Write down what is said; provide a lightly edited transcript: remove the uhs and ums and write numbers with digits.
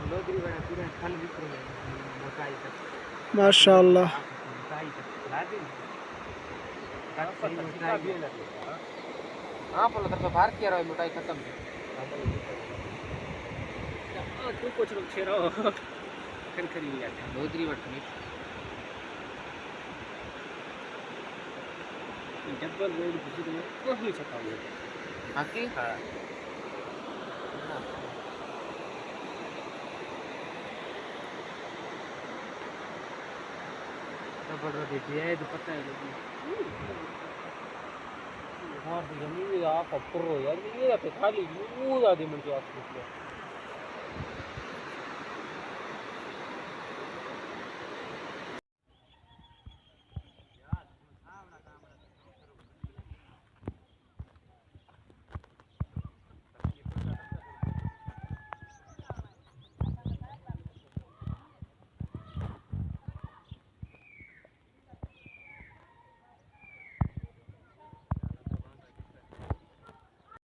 लोधरी बड़ा पूरा फल बिखर गए मोटाई तक माशाल्लाह। मोटाई तक ला दी कट सही मोटाई भी लगे हां बोला तो बाहर किया रहा मोटाई खत्म तू कुछ लोग छेरो खरी लिया लोधरी बटनी डबल रोड बुझी में कुछ नहीं छपा हुआ बाकी हां डबल रोड दिया है तो पता है और जमीन आप ऊपर हो यार ये पे खाली पूरा दिन में जो आप